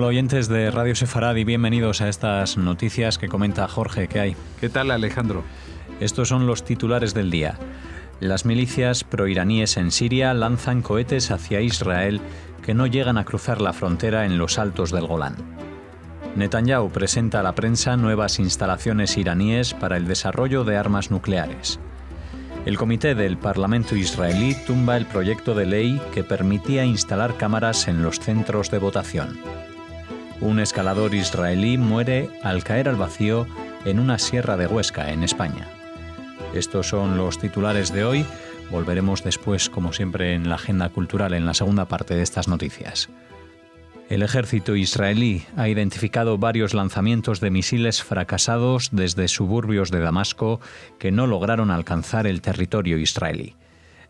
Hola oyentes de Radio Sefarad y bienvenidos a estas noticias que comenta Jorge. ¿Qué hay? ¿Qué tal, Alejandro? Estos son los titulares del día. Las milicias proiraníes en Siria lanzan cohetes hacia Israel que no llegan a cruzar la frontera en los altos del Golán. Netanyahu presenta a la prensa nuevas instalaciones iraníes para el desarrollo de armas nucleares. El comité del Parlamento israelí tumba el proyecto de ley que permitía instalar cámaras en los centros de votación. Un escalador israelí muere al caer al vacío en una sierra de Huesca, en España. Estos son los titulares de hoy. Volveremos después, como siempre, en la agenda cultural, en la segunda parte de estas noticias. El ejército israelí ha identificado varios lanzamientos de misiles fracasados desde suburbios de Damasco que no lograron alcanzar el territorio israelí.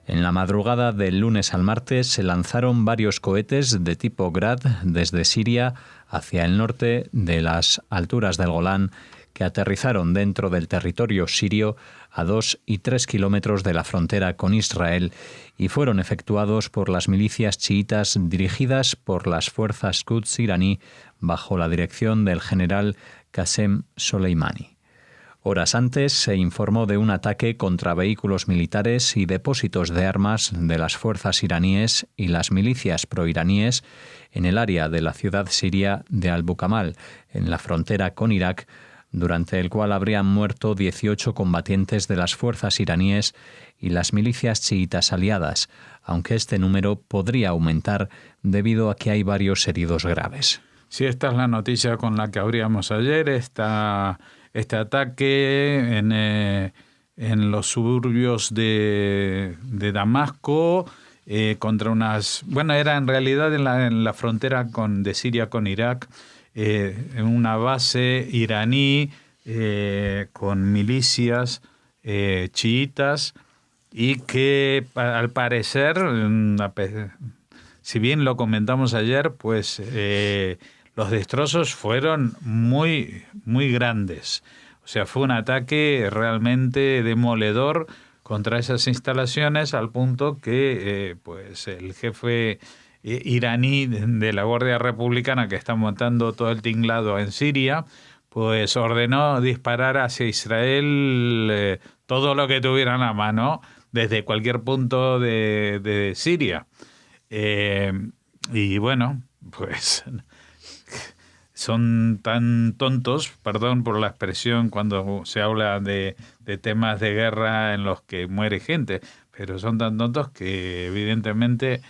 En la madrugada del lunes al martes se lanzaron varios cohetes de tipo Grad desde Siria hacia el norte de las alturas del Golán que aterrizaron dentro del territorio sirio a 2 y 3 kilómetros de la frontera con Israel y fueron efectuados por las milicias chiitas dirigidas por las fuerzas Quds iraní bajo la dirección del general Qasem Soleimani. Horas antes se informó de un ataque contra vehículos militares y depósitos de armas de las fuerzas iraníes y las milicias proiraníes en el área de la ciudad siria de Al-Bukamal, en la frontera con Irak, durante el cual habrían muerto 18 combatientes de las fuerzas iraníes y las milicias chiitas aliadas, aunque este número podría aumentar debido a que hay varios heridos graves. Sí, esta es la noticia con la que abríamos ayer, este ataque en los suburbios de Damasco contra unas... Bueno, era en realidad en la frontera de Siria con Irak, en una base iraní con milicias chiitas y que al parecer, si bien lo comentamos ayer, pues los destrozos fueron muy, muy grandes. O sea, fue un ataque realmente demoledor contra esas instalaciones al punto que pues el jefe iraní de la Guardia Republicana, que está montando todo el tinglado en Siria, pues ordenó disparar hacia Israel todo lo que tuvieran a mano desde cualquier punto de Siria. Y bueno, pues son tan tontos, perdón por la expresión cuando se habla de temas de guerra en los que muere gente, pero son tan tontos que evidentemente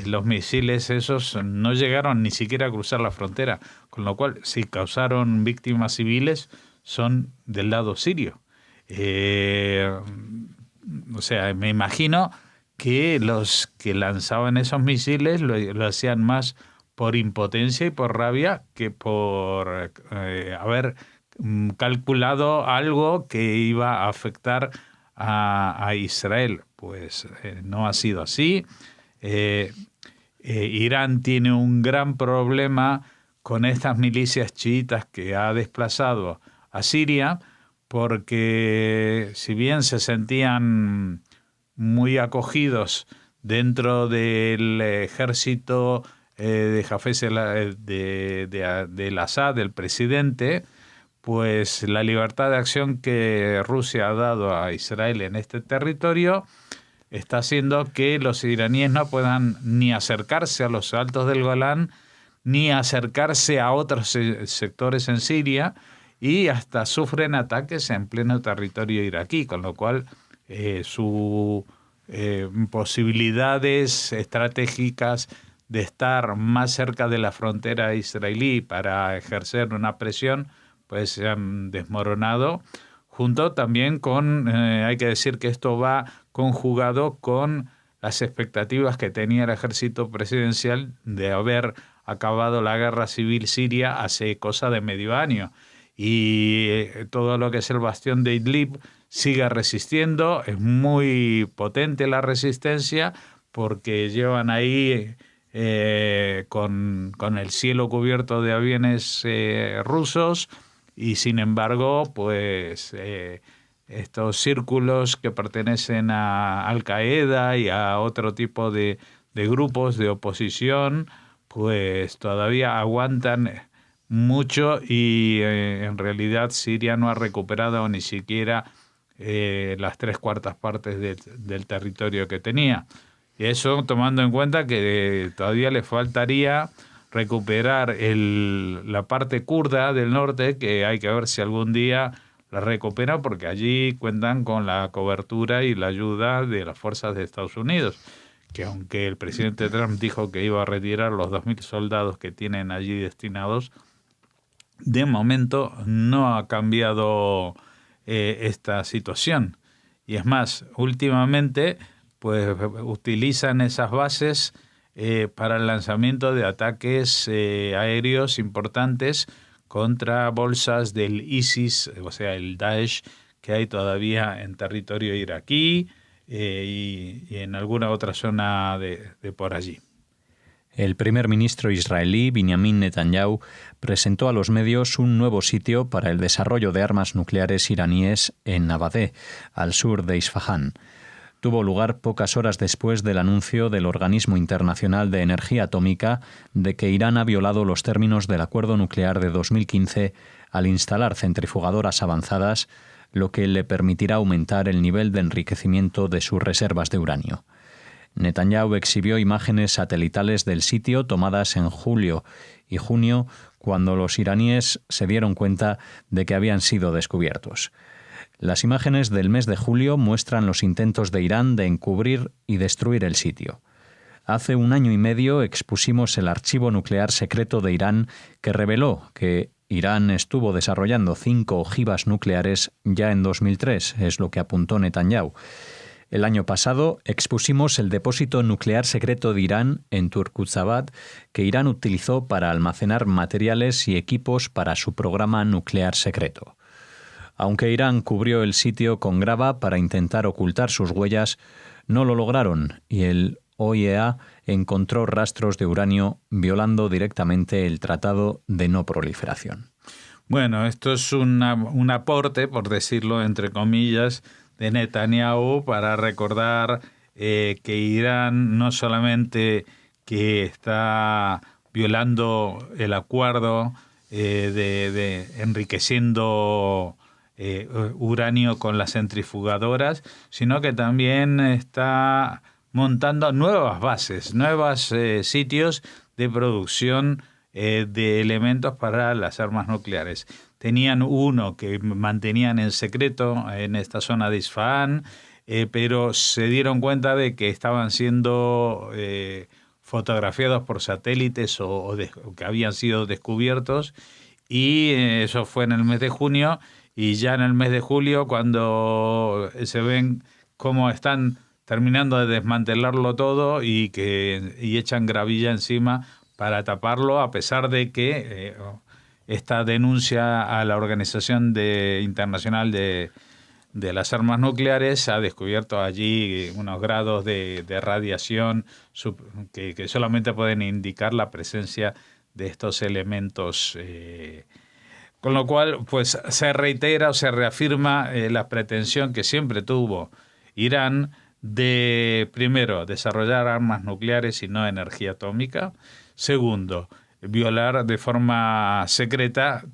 los misiles esos no llegaron ni siquiera a cruzar la frontera, con lo cual si causaron víctimas civiles son del lado sirio. O sea, me imagino que los que lanzaban esos misiles lo hacían más por impotencia y por rabia que por haber calculado algo que iba a afectar a Israel. Pues no ha sido así. Irán tiene un gran problema con estas milicias chiitas que ha desplazado a Siria, porque si bien se sentían muy acogidos dentro del ejército de Hafez del Assad, del presidente, pues la libertad de acción que Rusia ha dado a Israel en este territorio está haciendo que los iraníes no puedan ni acercarse a los altos del Golán, ni acercarse a otros sectores en Siria, y hasta sufren ataques en pleno territorio iraquí, con lo cual sus posibilidades estratégicas de estar más cerca de la frontera israelí para ejercer una presión, pues se han desmoronado. Junto también con, hay que decir que esto va conjugado con las expectativas que tenía el ejército presidencial de haber acabado la guerra civil siria hace cosa de medio año. Y todo lo que es el bastión de Idlib sigue resistiendo, es muy potente la resistencia porque llevan ahí con el cielo cubierto de aviones rusos. Y sin embargo, pues estos círculos que pertenecen a Al Qaeda y a otro tipo de grupos de oposición, pues todavía aguantan mucho y en realidad Siria no ha recuperado ni siquiera las 3/4 partes del territorio que tenía. Y eso tomando en cuenta que todavía le faltaría recuperar la parte kurda del norte, que hay que ver si algún día la recupera, porque allí cuentan con la cobertura y la ayuda de las fuerzas de Estados Unidos, que aunque el presidente Trump dijo que iba a retirar los 2.000 soldados que tienen allí destinados, de momento no ha cambiado esta situación. Y es más, últimamente pues utilizan esas bases para el lanzamiento de ataques aéreos importantes contra bolsas del ISIS, o sea, el Daesh, que hay todavía en territorio iraquí y en alguna otra zona de por allí. El primer ministro israelí, Benjamin Netanyahu, presentó a los medios un nuevo sitio para el desarrollo de armas nucleares iraníes en Nabadeh, al sur de Isfahán. Tuvo lugar pocas horas después del anuncio del Organismo Internacional de Energía Atómica de que Irán ha violado los términos del acuerdo nuclear de 2015 al instalar centrifugadoras avanzadas, lo que le permitirá aumentar el nivel de enriquecimiento de sus reservas de uranio. Netanyahu exhibió imágenes satelitales del sitio tomadas en julio y junio, cuando los iraníes se dieron cuenta de que habían sido descubiertos. Las imágenes del mes de julio muestran los intentos de Irán de encubrir y destruir el sitio. Hace 1 año y medio expusimos el archivo nuclear secreto de Irán, que reveló que Irán estuvo desarrollando 5 ojivas nucleares ya en 2003, es lo que apuntó Netanyahu. El año pasado expusimos el depósito nuclear secreto de Irán en Turkuzabad, que Irán utilizó para almacenar materiales y equipos para su programa nuclear secreto. Aunque Irán cubrió el sitio con grava para intentar ocultar sus huellas, no lo lograron y el OIEA encontró rastros de uranio violando directamente el Tratado de No Proliferación. Bueno, esto es un aporte, por decirlo entre comillas, de Netanyahu para recordar que Irán no solamente que está violando el acuerdo de enriqueciendo uranio con las centrifugadoras, sino que también está montando nuevas bases, nuevos sitios de producción de elementos para las armas nucleares. Tenían uno que mantenían en secreto en esta zona de Isfahán, pero se dieron cuenta de que estaban siendo fotografiados por satélites o que habían sido descubiertos, y eso fue en el mes de junio, y ya en el mes de julio, cuando se ven cómo están terminando de desmantelarlo todo y echan gravilla encima para taparlo, a pesar de que esta denuncia a la Organización Internacional de las Armas Nucleares ha descubierto allí unos grados de radiación que solamente pueden indicar la presencia de estos elementos. Con lo cual, pues se reitera o se reafirma la pretensión que siempre tuvo Irán de, primero, desarrollar armas nucleares y no energía atómica. Segundo, violar de forma secreta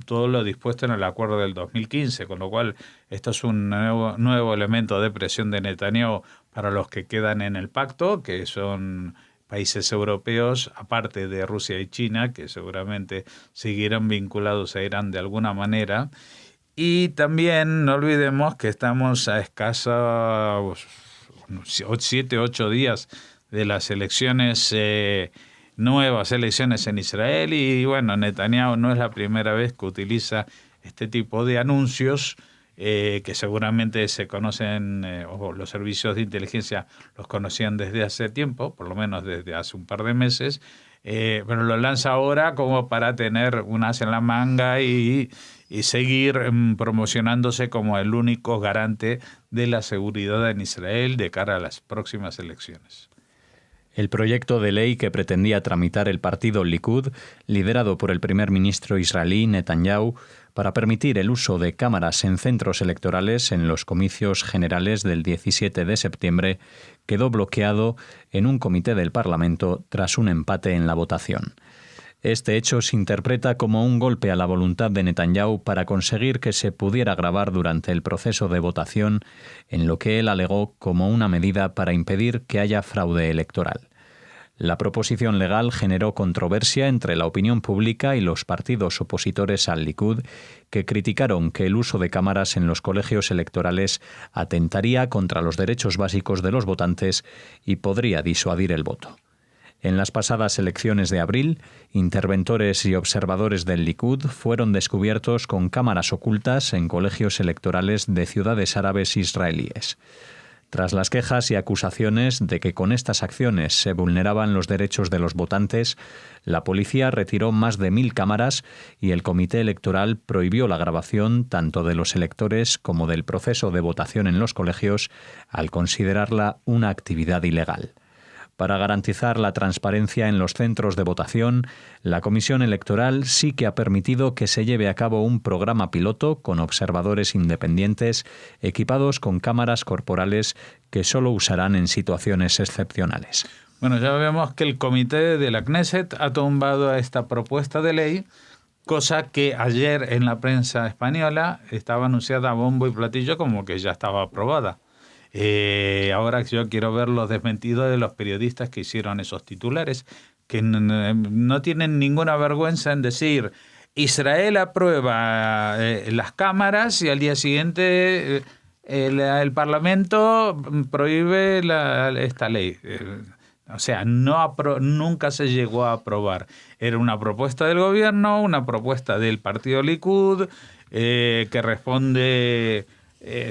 todo lo dispuesto en el acuerdo del 2015, con lo cual esto es un nuevo elemento de presión de Netanyahu para los que quedan en el pacto, que son países europeos, aparte de Rusia y China, que seguramente seguirán vinculados a Irán de alguna manera. Y también no olvidemos que estamos a escasos 7-8 días de las elecciones, nuevas elecciones en Israel, y bueno, Netanyahu no es la primera vez que utiliza este tipo de anuncios que seguramente se conocen, o los servicios de inteligencia los conocían desde hace tiempo, por lo menos desde hace un par de meses, pero lo lanza ahora como para tener un as en la manga y seguir promocionándose como el único garante de la seguridad en Israel de cara a las próximas elecciones. El proyecto de ley que pretendía tramitar el partido Likud, liderado por el primer ministro israelí Netanyahu, para permitir el uso de cámaras en centros electorales en los comicios generales del 17 de septiembre, quedó bloqueado en un comité del Parlamento tras un empate en la votación. Este hecho se interpreta como un golpe a la voluntad de Netanyahu para conseguir que se pudiera grabar durante el proceso de votación, en lo que él alegó como una medida para impedir que haya fraude electoral. La proposición legal generó controversia entre la opinión pública y los partidos opositores al Likud, que criticaron que el uso de cámaras en los colegios electorales atentaría contra los derechos básicos de los votantes y podría disuadir el voto. En las pasadas elecciones de abril, interventores y observadores del Likud fueron descubiertos con cámaras ocultas en colegios electorales de ciudades árabes israelíes. Tras las quejas y acusaciones de que con estas acciones se vulneraban los derechos de los votantes, la policía retiró más de 1.000 cámaras y el comité electoral prohibió la grabación tanto de los electores como del proceso de votación en los colegios, al considerarla una actividad ilegal. Para garantizar la transparencia en los centros de votación, la Comisión Electoral sí que ha permitido que se lleve a cabo un programa piloto con observadores independientes equipados con cámaras corporales que solo usarán en situaciones excepcionales. Bueno, ya vemos que el comité de la Knesset ha tumbado esta propuesta de ley, cosa que ayer en la prensa española estaba anunciada a bombo y platillo como que ya estaba aprobada. Ahora yo quiero ver los desmentidos de los periodistas que hicieron esos titulares, que no tienen ninguna vergüenza en decir Israel aprueba las cámaras y al día siguiente el Parlamento prohíbe esta ley. O sea, nunca se llegó a aprobar. Era una propuesta del gobierno, una propuesta del partido Likud, que responde,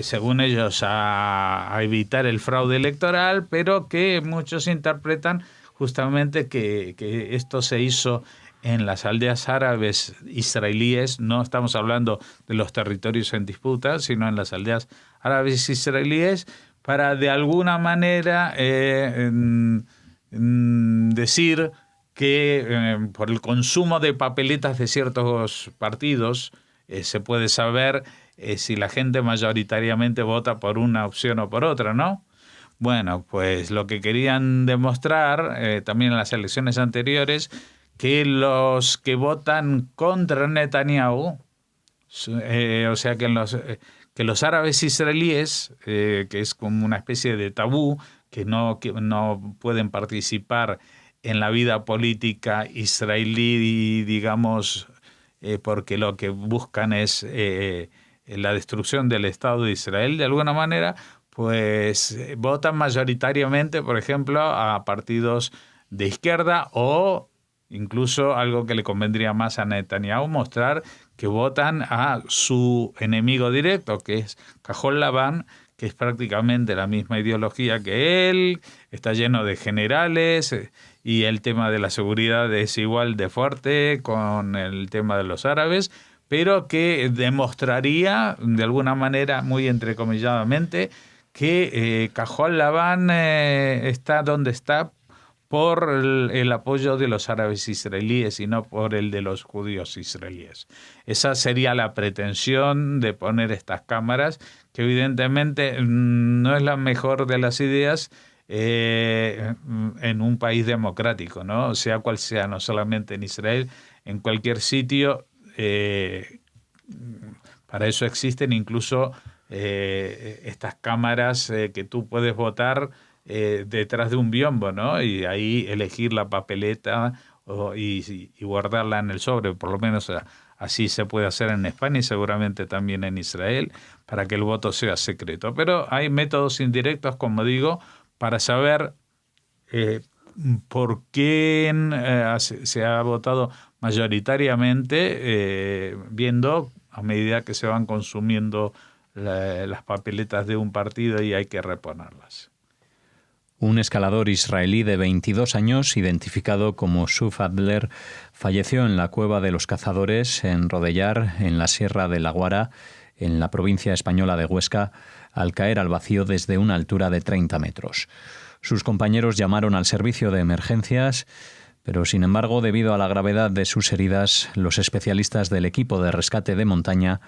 según ellos, a evitar el fraude electoral, pero que muchos interpretan justamente que esto se hizo en las aldeas árabes israelíes. No estamos hablando de los territorios en disputa, sino en las aldeas árabes israelíes, para de alguna manera decir que por el consumo de papeletas de ciertos partidos se puede saber si la gente mayoritariamente vota por una opción o por otra, ¿no? Bueno, pues lo que querían demostrar también en las elecciones anteriores, que los que votan contra Netanyahu, o sea que los árabes israelíes, que es como una especie de tabú, que no pueden participar en la vida política israelí, digamos, porque lo que buscan es la destrucción del Estado de Israel, de alguna manera, pues votan mayoritariamente, por ejemplo, a partidos de izquierda, o incluso algo que le convendría más a Netanyahu, mostrar que votan a su enemigo directo, que es Cajol Labán, que es prácticamente la misma ideología que él, está lleno de generales, y el tema de la seguridad es igual de fuerte con el tema de los árabes, pero que demostraría de alguna manera, muy entrecomilladamente, que Cajol Labán está donde está por el apoyo de los árabes israelíes y no por el de los judíos israelíes. Esa sería la pretensión de poner estas cámaras, que evidentemente no es la mejor de las ideas en un país democrático, ¿no? Sea cual sea, no solamente en Israel, en cualquier sitio. Para eso existen incluso estas cámaras que tú puedes votar detrás de un biombo, ¿no? Y ahí elegir la papeleta y guardarla en el sobre. Por lo menos así se puede hacer en España y seguramente también en Israel, para que el voto sea secreto. Pero hay métodos indirectos, como digo, para saber por quién se ha votado mayoritariamente, viendo a medida que se van consumiendo las papeletas de un partido y hay que reponerlas. Un escalador israelí de 22 años, identificado como Suf Adler, falleció en la Cueva de los Cazadores, en Rodellar, en la Sierra de La Guara, en la provincia española de Huesca, al caer al vacío desde una altura de 30 metros. Sus compañeros llamaron al servicio de emergencias, pero sin embargo, debido a la gravedad de sus heridas, los especialistas del equipo de rescate de montaña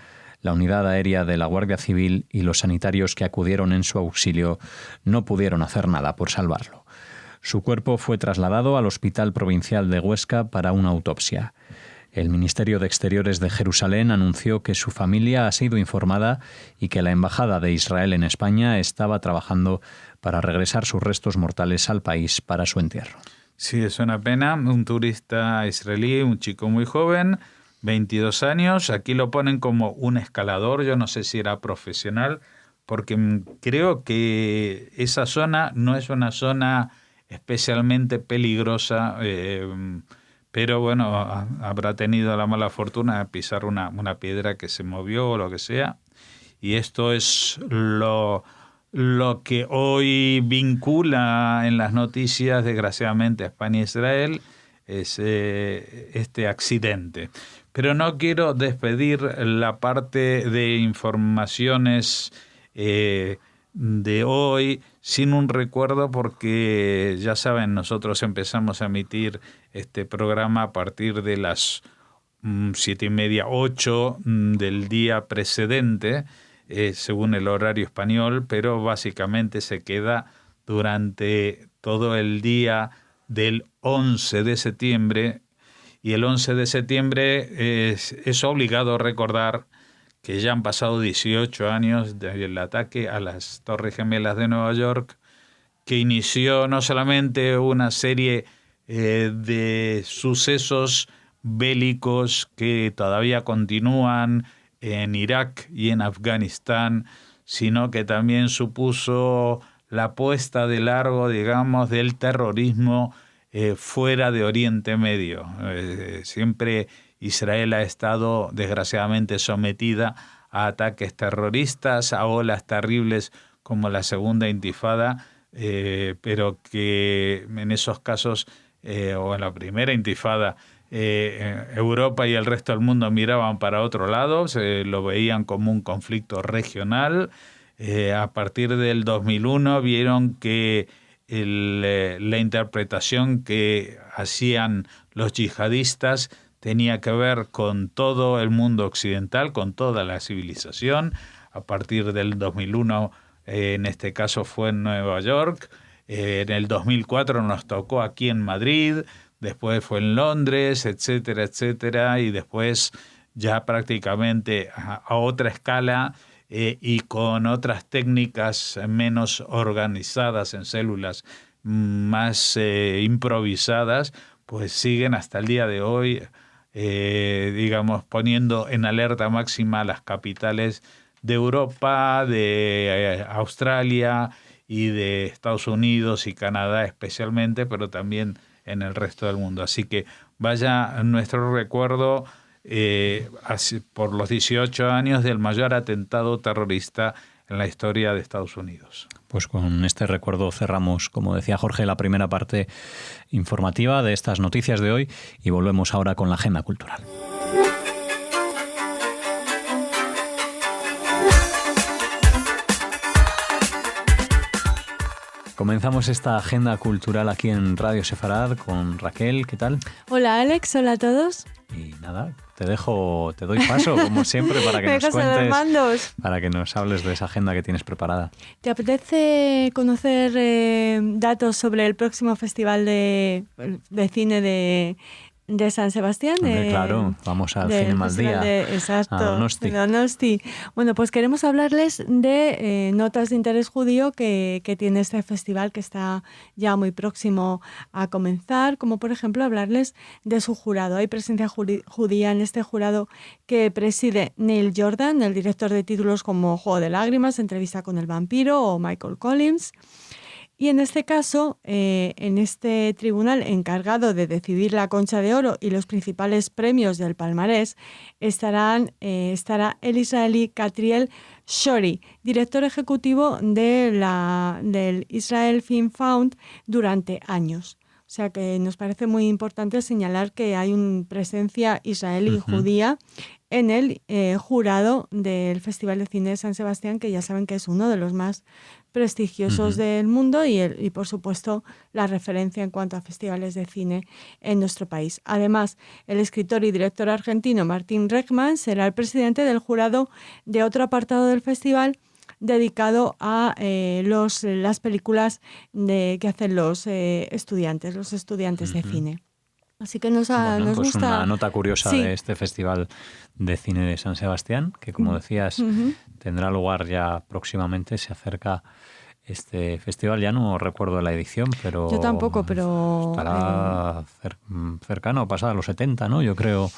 La unidad aérea de la Guardia Civil y los sanitarios que acudieron en su auxilio no pudieron hacer nada por salvarlo. Su cuerpo fue trasladado al Hospital Provincial de Huesca para una autopsia. El Ministerio de Exteriores de Jerusalén anunció que su familia ha sido informada y que la Embajada de Israel en España estaba trabajando para regresar sus restos mortales al país para su entierro. Sí, es una pena. Un turista israelí, un chico muy joven, 22 años. Aquí lo ponen como un escalador. Yo no sé si era profesional, porque creo que esa zona no es una zona especialmente peligrosa, pero bueno, habrá tenido la mala fortuna de pisar una piedra que se movió o lo que sea. Y esto es lo que hoy vincula en las noticias, desgraciadamente, a España e Israel, es este accidente. Pero no quiero despedir la parte de informaciones de hoy sin un recuerdo, porque ya saben, nosotros empezamos a emitir este programa a partir de las 7:30, 8 del día precedente, según el horario español, pero básicamente se queda durante todo el día del 11 de septiembre, y el 11 de septiembre es obligado recordar que ya han pasado 18 años del ataque a las Torres Gemelas de Nueva York, que inició no solamente una serie de sucesos bélicos que todavía continúan en Irak y en Afganistán, sino que también supuso la puesta de largo, digamos, del terrorismo fuera de Oriente Medio. Siempre Israel ha estado, desgraciadamente, sometida a ataques terroristas, a olas terribles como la Segunda Intifada, pero que en esos casos, o en la Primera Intifada, Europa y el resto del mundo miraban para otro lado, se lo veían como un conflicto regional. A partir del 2001 vieron que la interpretación que hacían los yihadistas tenía que ver con todo el mundo occidental, con toda la civilización. A partir del 2001, en este caso fue en Nueva York. En el 2004 nos tocó aquí en Madrid, después fue en Londres, etcétera, etcétera, y después ya prácticamente a otra escala y con otras técnicas menos organizadas en células, más improvisadas, pues siguen hasta el día de hoy, digamos, poniendo en alerta máxima las capitales de Europa, de Australia y de Estados Unidos y Canadá especialmente, pero también en el resto del mundo. Así que vaya nuestro recuerdo por los 18 años del mayor atentado terrorista en la historia de Estados Unidos. Pues con este recuerdo cerramos, como decía Jorge, la primera parte informativa de estas noticias de hoy y volvemos ahora con la agenda cultural. Comenzamos esta agenda cultural aquí en Radio Sefarad con Raquel. ¿Qué tal? Hola Alex, hola a todos. Y nada, te doy paso, como siempre, para que nos cuentes, para que nos hables de esa agenda que tienes preparada. ¿Te apetece conocer datos sobre el próximo festival de cine de San Sebastián? Claro, vamos al Cine Maldía. Exacto, a Donosti. Bueno, pues queremos hablarles de notas de interés judío que tiene este festival, que está ya muy próximo a comenzar, como por ejemplo hablarles de su jurado. Hay presencia judía en este jurado que preside Neil Jordan, el director de títulos como Juego de Lágrimas, Entrevista con el vampiro o Michael Collins. Y en este caso, en este tribunal encargado de decidir la Concha de Oro y los principales premios del palmarés, estará el israelí Catriel Shori, director ejecutivo del Israel Film Fund durante años. O sea que nos parece muy importante señalar que hay una presencia israelí judía en el jurado del Festival de Cine de San Sebastián, que ya saben que es uno de los más prestigiosos del mundo y, por supuesto, la referencia en cuanto a festivales de cine en nuestro país. Además, el escritor y director argentino Martín Reckman será el presidente del jurado de otro apartado del festival dedicado a las películas que hacen los estudiantes de cine. Así que nos gusta... Una nota curiosa de este Festival de Cine de San Sebastián, que como decías, tendrá lugar ya próximamente, se acerca este festival, ya no recuerdo la edición, pero... Yo tampoco, pero... Estará cercano, pasada los 70, ¿no? Yo creo...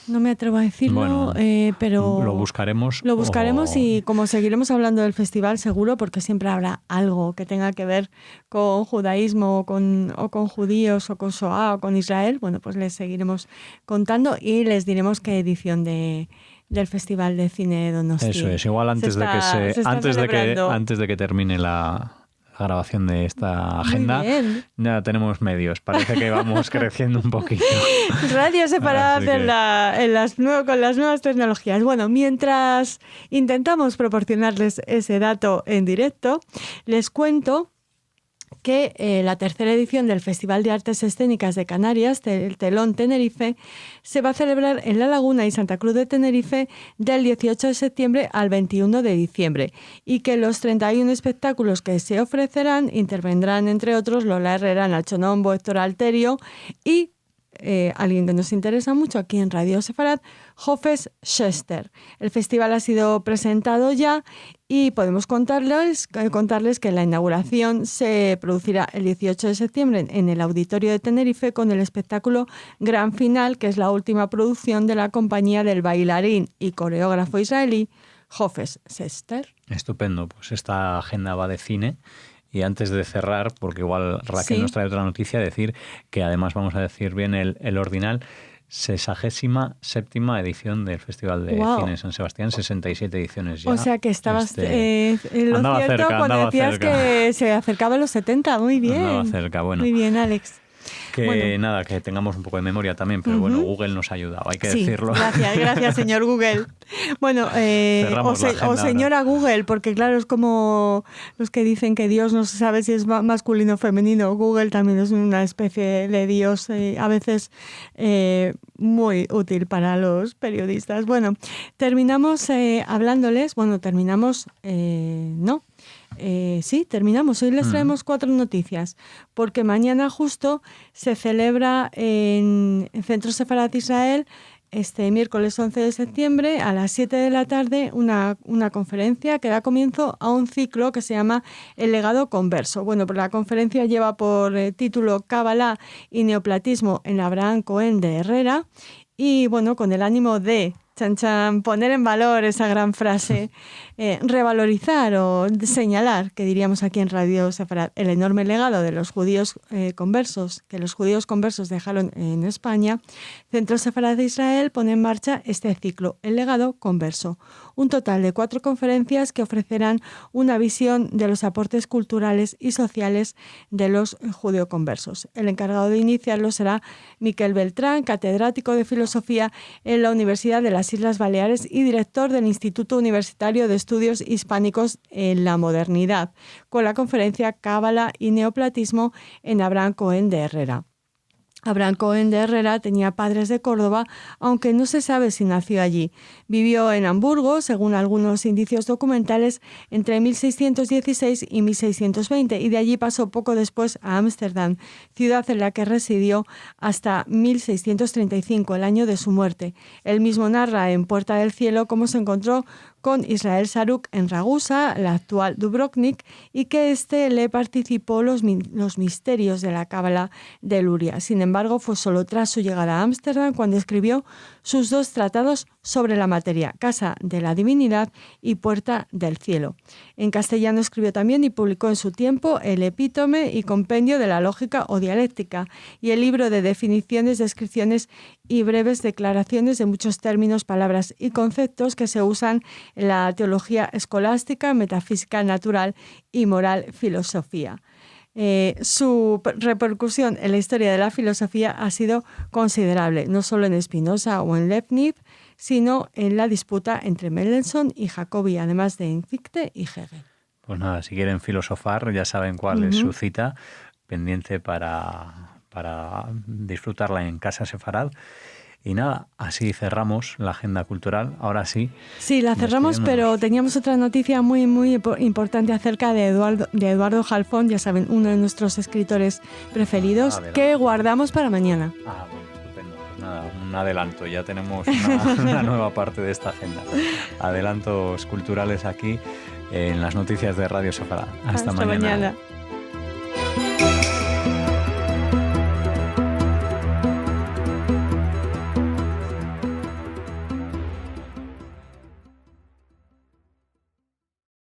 No me atrevo a decirlo, pero... Lo buscaremos. Lo buscaremos y como seguiremos hablando del festival, seguro, porque siempre habrá algo que tenga que ver con judaísmo o con judíos o con Shoah o con Israel, bueno, pues les seguiremos contando y les diremos qué edición del Festival de Cine de Donosti. Eso es, igual antes de que termine la grabación de esta agenda, ya tenemos medios. Parece que vamos creciendo un poquito. Radio separada con las nuevas tecnologías. Bueno, mientras intentamos proporcionarles ese dato en directo, les cuento que la tercera edición del Festival de Artes Escénicas de Canarias, el Telón Tenerife, se va a celebrar en La Laguna y Santa Cruz de Tenerife del 18 de septiembre al 21 de diciembre y que los 31 espectáculos que se ofrecerán intervendrán, entre otros, Lola Herrera, Nacho Nombo, Héctor Alterio y alguien que nos interesa mucho aquí en Radio Sefarad, Jofes Chester. El festival ha sido presentado ya y podemos contarles que la inauguración se producirá el 18 de septiembre en el Auditorio de Tenerife con el espectáculo Gran Final, que es la última producción de la compañía del bailarín y coreógrafo israelí Jofes Chester. Estupendo, pues esta agenda va de cine. Y antes de cerrar, porque igual Raquel nos trae otra noticia, decir que además vamos a decir bien el ordinal, 67ª edición del Festival de Cine de San Sebastián, 67 ediciones ya. O sea que estabas en lo cierto cuando decías que se acercaba a los 70, muy bien. Andaba cerca, bueno. Muy bien, Alex. Que tengamos un poco de memoria también, pero bueno, Google nos ha ayudado, hay que decirlo. Gracias, señor Google. Bueno, o señora Google, porque claro, es como los que dicen que Dios no se sabe si es masculino o femenino. Google también es una especie de Dios, a veces muy útil para los periodistas. Bueno, terminamos hablándoles, terminamos. Hoy les traemos 4 noticias, porque mañana justo se celebra en Centro Sefarad Israel, este miércoles 11 de septiembre, a las 7 de la tarde, una conferencia que da comienzo a un ciclo que se llama El legado converso. Bueno, pues la conferencia lleva por título Cábala y neoplatismo en Abraham Cohen de Herrera y, bueno, con el ánimo de poner en valor esa gran frase, revalorizar o señalar, que diríamos aquí en Radio Sefarad, el enorme legado de los judíos conversos, que los judíos conversos dejaron en España. Centro Sefarad de Israel pone en marcha este ciclo, el legado converso. Un total de 4 conferencias que ofrecerán una visión de los aportes culturales y sociales de los judeoconversos. El encargado de iniciarlo será Miquel Beltrán, catedrático de filosofía en la Universidad de las Islas Baleares y director del Instituto Universitario de Estudios Hispánicos en la Modernidad, con la conferencia Cábala y neoplatismo en Abraham Cohen de Herrera. Abraham Cohen de Herrera tenía padres de Córdoba, aunque no se sabe si nació allí. Vivió en Hamburgo, según algunos indicios documentales, entre 1616 y 1620 y de allí pasó poco después a Ámsterdam, ciudad en la que residió hasta 1635, el año de su muerte. Él mismo narra en Puerta del Cielo cómo se encontró con Israel Saruk en Ragusa, la actual Dubrovnik, y que éste le participó los misterios de la Cábala de Luria. Sin embargo, fue solo tras su llegada a Ámsterdam cuando escribió sus 2 tratados sobre la materia, Casa de la Divinidad y Puerta del Cielo. En castellano escribió también y publicó en su tiempo el Epítome y Compendio de la Lógica o Dialéctica y el libro de definiciones, descripciones y breves declaraciones de muchos términos, palabras y conceptos que se usan en la teología escolástica, metafísica natural y moral filosofía. Su repercusión en la historia de la filosofía ha sido considerable, no solo en Spinoza o en Leibniz, sino en la disputa entre Mendelssohn y Jacobi, además de en Fichte y Hegel. Pues nada, si quieren filosofar, ya saben cuál es su cita, pendiente para disfrutarla en Casa Sefarad. Y nada, así cerramos la agenda cultural. Ahora sí. Sí, la cerramos, pero teníamos otra noticia muy, muy importante acerca de Eduardo Halfón, ya saben, uno de nuestros escritores preferidos, que guardamos para mañana. Ah, bueno, estupendo. Pues nada, un adelanto. Ya tenemos una nueva parte de esta agenda. Adelantos culturales aquí en las noticias de Radio Sefarad. Hasta mañana.